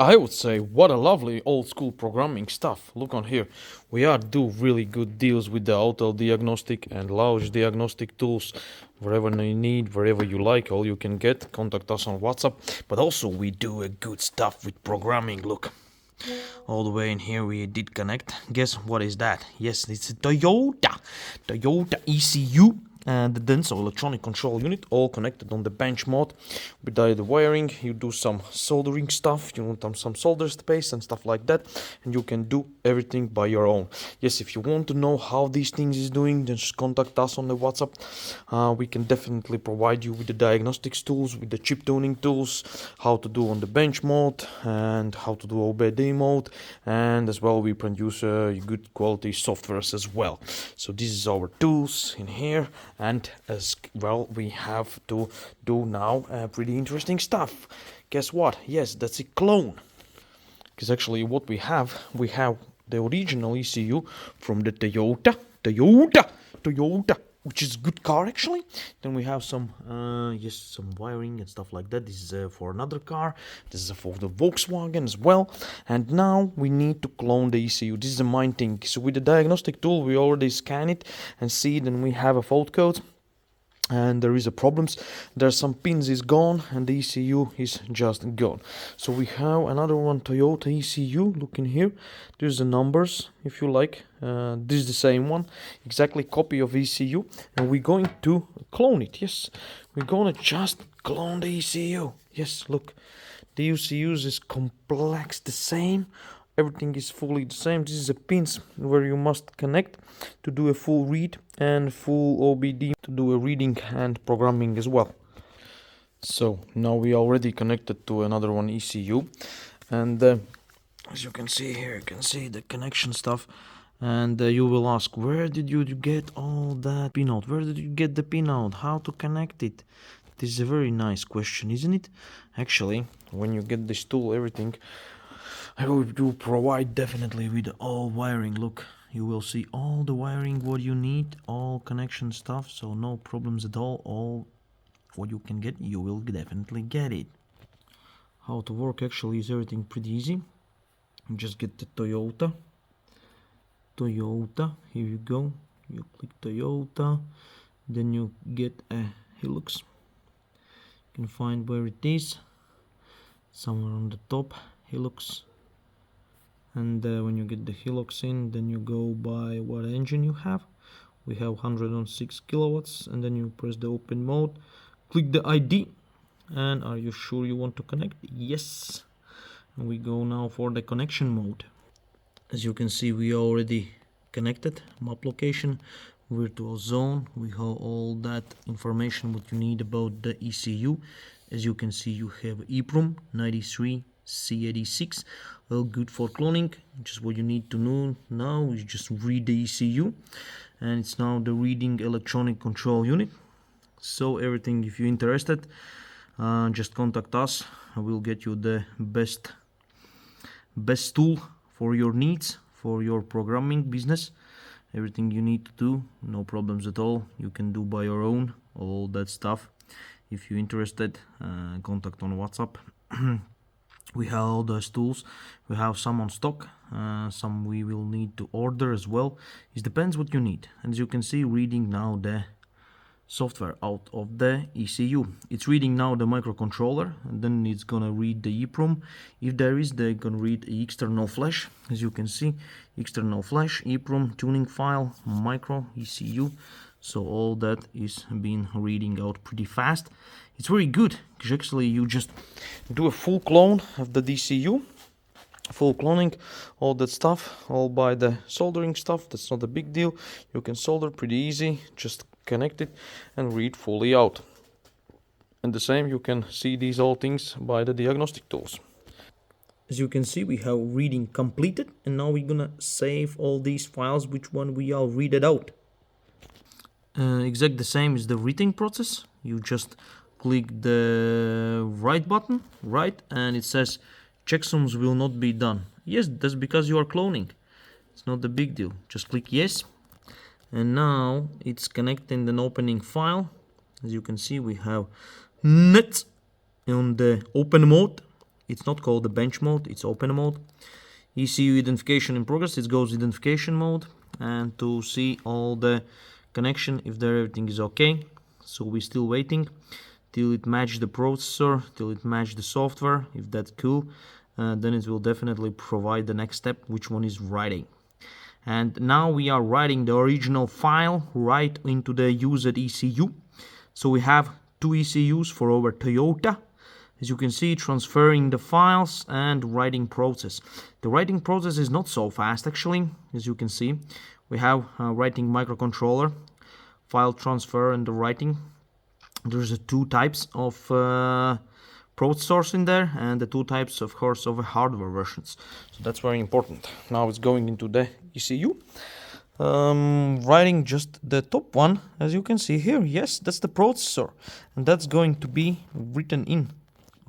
I would say what a lovely old school programming stuff. Look on here. We are do really good deals with the auto diagnostic and large diagnostic tools. Wherever you need, wherever you like, all you can get. Contact us on WhatsApp. But also we do a good stuff with programming. Look. All the way in here we did connect. Guess what is that? Yes, it's a Toyota ECU and the Denso electronic control unit, all connected on the bench mode. With the wiring, you do some soldering stuff, you want some solder space and stuff like that, and you can do everything by your own. Yes, if you want to know how these things is doing, then just contact us on the WhatsApp. We can definitely provide you with the diagnostics tools, with the chip tuning tools, how to do on the bench mode and how to do OBD mode, and as well we produce good quality softwares as well. So this is our tools in here, and as well we have to do now pretty interesting stuff. Guess what? Yes, that's a clone. Because actually what we have the original ECU from the Toyota, which is a good car actually. Then we have some some wiring and stuff like that. This is for another car. This is for the Volkswagen as well. And now we need to clone the ECU. This is the main thing. So with the diagnostic tool we already scan it and see it, and we have a fault code. And there is a problems. There's some pins is gone and the ECU is just gone. So we have another one, Toyota ECU. Look in here. There's the numbers if you like. This is the same one, exactly copy of ECU, and we're going to clone it. Yes, we're gonna just clone the ECU. Yes, look, the ECU is complex, the same. Everything is fully the same. This is the pins where you must connect to do a full read and full OBD to do a reading and programming as well. So now we already connected to another one ECU, and as you can see here, you can see the connection stuff. And you will ask, where did you get all that pinout? Where did you get the pinout? How to connect it? This is a very nice question, isn't it? Actually, when you get this tool, everything, I will do provide definitely with all wiring. Look, you will see all the wiring what you need, all connection stuff, so no problems at all. All what you can get, you will definitely get it. How to work actually is everything pretty easy. You just get the Toyota, here you go, you click Toyota, then you get a Hilux. You can find where it is, somewhere on the top, Hilux. And when you get the Hilux in, then you go by what engine you have. We have 106 kilowatts, and then you press the open mode, click the ID, and are you sure you want to connect? Yes. And we go now for the connection mode. As you can see, we already connected. Map location, virtual zone, we have all that information what you need about the ECU. As you can see, you have EEPROM 93C86, well, good for cloning. Just what you need to know now is just read the ECU, and it's now the reading electronic control unit. So everything, if you're interested, just contact us. I will get you the best tool for your needs, for your programming business. Everything you need to do, no problems at all. You can do by your own, all that stuff. If you're interested, contact on WhatsApp. We have all those tools. We have some on stock, some we will need to order as well. It depends what you need. As you can see, reading now the software out of the ECU. It's reading now the microcontroller, and then it's gonna read the EEPROM. If there is, they're gonna read the external flash. As you can see, external flash, EEPROM, tuning file, micro, ECU. So all that is being reading out pretty fast. It's very good, because actually you just do a full clone of the DCU. Full cloning, all that stuff, all by the soldering stuff. That's not a big deal. You can solder pretty easy, just connect it and read fully out. And the same, you can see these all things by the diagnostic tools. As you can see, we have reading completed, and now we're gonna save all these files, which one we all read it out. Exactly the same as the reading process. You just click the right button, right, and it says checksums will not be done. Yes, that's because you are cloning. It's not a big deal. Just click yes, and now it's connecting and opening file. As you can see, we have net on the open mode. It's not called the bench mode, it's open mode. ECU identification in progress, it goes identification mode, and to see all the connection if everything is okay. So we're still waiting till it matches the processor, till it matches the software. If that's cool, then it will definitely provide the next step, which one is writing. And now we are writing the original file right into the used ECU. So we have two ECUs for our Toyota. As you can see, transferring the files and writing process. The writing process is not so fast actually. As you can see, we have writing microcontroller, file transfer, and the writing. There's two types of processors in there, and the two types, of course, of hardware versions. So that's very important. Now it's going into the ECU. Writing just the top one, as you can see here. Yes, that's the processor, and that's going to be written in.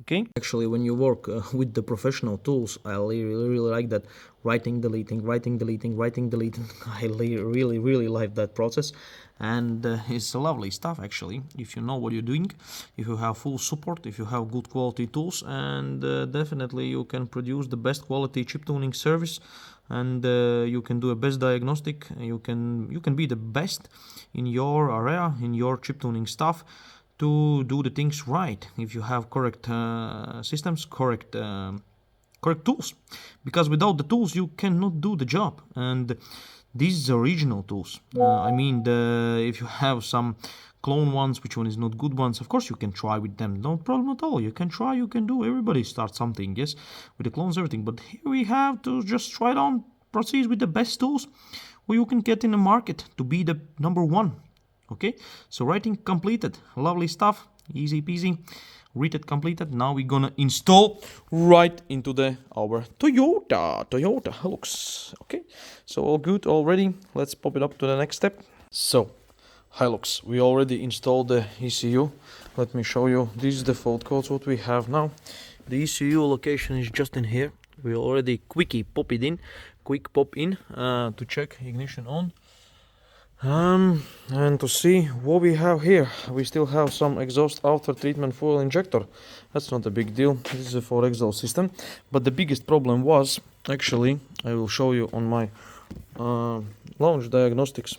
Okay. Actually, when you work with the professional tools, I really like that writing, deleting, writing, deleting, writing, deleting. I really like that process, and it's lovely stuff actually. If you know what you're doing, if you have full support, if you have good quality tools, and definitely you can produce the best quality chip tuning service, and you can do a best diagnostic. You can be the best in your area, in your chip tuning stuff, to do the things right if you have correct systems, correct tools, because without the tools you cannot do the job. And these are original tools. I mean, if you have some clone ones, which one is not good ones, of course you can try with them, no problem at all. You can try, you can do, everybody starts something, yes, with the clones, everything. But here we have to just try it on, proceed with the best tools where you can get in the market to be the number one. Okay, so writing completed, lovely stuff, easy peasy. Read it completed. Now we're gonna install right into our Toyota Hilux. Okay, so all good already. Let's pop it up to the next step. So Hilux, we already installed the ECU. Let me show you. This is the fault codes what we have now. The ECU location is just in here. We already quick pop in to check ignition on. And to see what we have here, we still have some exhaust after treatment fuel injector. That's not a big deal. This is a for exhaust system. But the biggest problem was, actually, I will show you on my launch diagnostics.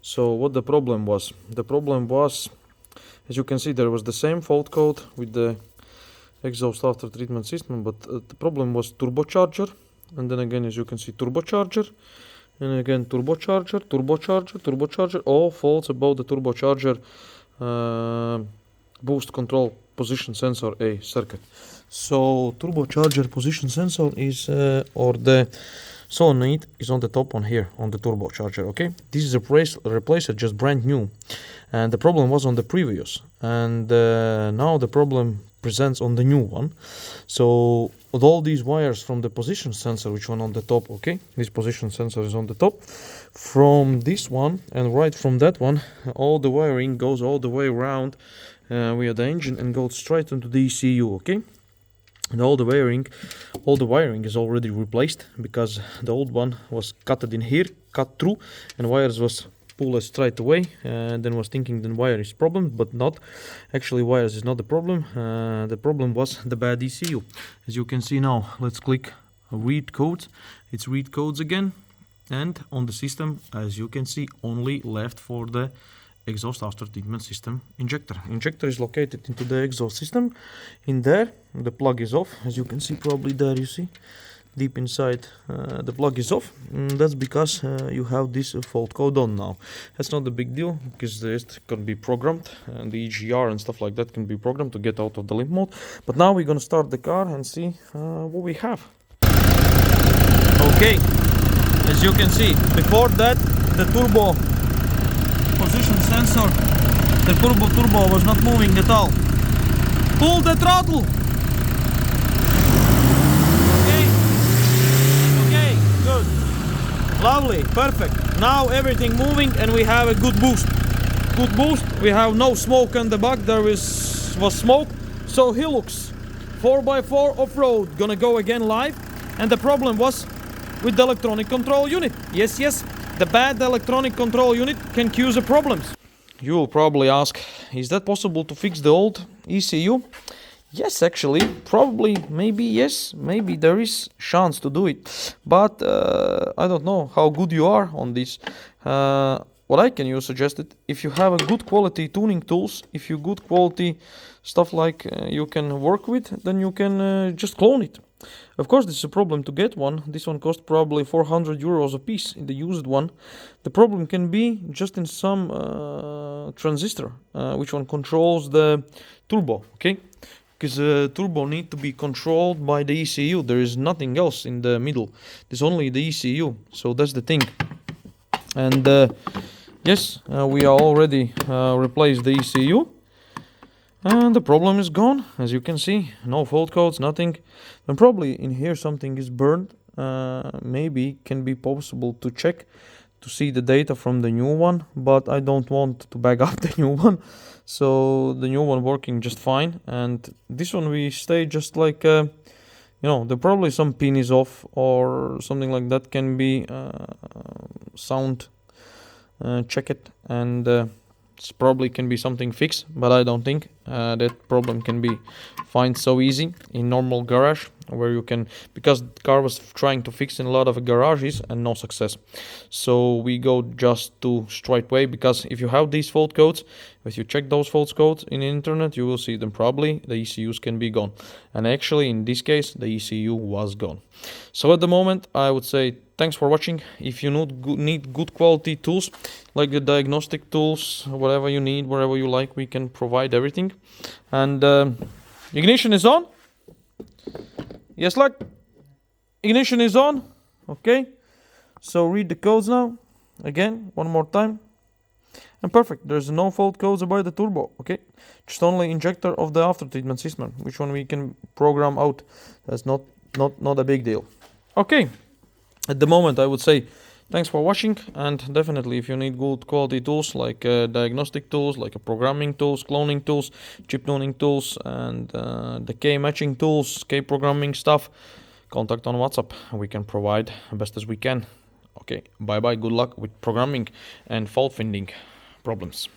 So what the problem was? The problem was, as you can see, there was the same fault code with the exhaust after treatment system, but the problem was turbocharger. And then again, as you can see, turbocharger. And again, turbocharger, all faults about the turbocharger boost control position sensor A circuit. So turbocharger position sensor is, or the solenoid is on the top on here, on the turbocharger, okay? This is a replacer, just brand new. And the problem was on the previous. And now the problem presents on the new one. So with all these wires from the position sensor, which one on the top, okay, this position sensor is on the top, from this one and right from that one, all the wiring goes all the way around via the engine and goes straight into the ECU, okay. And all the wiring is already replaced, because the old one was cut in here, cut through, and wires was pulled straight away, and then was thinking the wire is problem, but not. Actually, wires is not the problem. The problem was the bad ECU. As you can see now, let's click read codes. It's read codes again, and on the system, as you can see, only left for the exhaust after treatment system injector. Injector is located into the exhaust system. In there, the plug is off. As you can see, probably there you see. Deep inside, the plug is off. That's because you have this fault code on now. That's not a big deal, because the rest can be programmed, and the EGR and stuff like that can be programmed to get out of the limp mode. But now we're gonna start the car and see what we have. Okay, as you can see, before that, the turbo position sensor, the turbo was not moving at all. Pull the throttle. Good, lovely, perfect. Now everything moving, and we have a good boost. Good boost. We have no smoke on the back. There was smoke. So Hilux 4x4 off-road gonna go again live. And the problem was with the electronic control unit. Yes, the bad electronic control unit can cause problems. You will probably ask, is that possible to fix the old ECU? Yes, actually, probably, maybe, yes, maybe there is chance to do it, but I don't know how good you are on this. What I can suggest it, if you have a good quality tuning tools, if you good quality stuff like you can work with, then you can just clone it. Of course, this is a problem to get one. This one costs probably 400 euros a piece in the used one. The problem can be just in some transistor, which one controls the turbo, okay? Because turbo need to be controlled by the ECU. There is nothing else in the middle. There's only the ECU. So that's the thing. And yes, we are already replaced the ECU. And the problem is gone, as you can see. No fault codes, nothing. And probably in here something is burned. Maybe can be possible to check to see the data from the new one, but I don't want to back up the new one. So the new one working just fine, and this one we stay just like there probably some pin is off or something like that. Can be sound check it, and it's probably can be something fixed, but I don't think that problem can be find so easy in normal garage, where you can, because the car was trying to fix in a lot of garages and no success. So we go just to straight way, because if you have these fault codes, if you check those fault codes in the internet, you will see them. Probably the ECUs can be gone, and actually in this case the ECU was gone. So at the moment I would say thanks for watching. If you need good quality tools like the diagnostic tools, whatever you need, wherever you like, we can provide everything. And ignition is on. Yes, like ignition is on. Okay, so read the codes now again one more time, and perfect. There's no fault codes about the turbo. Okay, just only injector of the after treatment system, which one we can program out. That's not a big deal. Okay, at the moment I would say thanks for watching, and definitely if you need good quality tools like diagnostic tools, like programming tools, cloning tools, chip tuning tools, and the K matching tools, K programming stuff, contact on WhatsApp. We can provide best as we can. Okay, bye bye, good luck with programming and fault finding problems.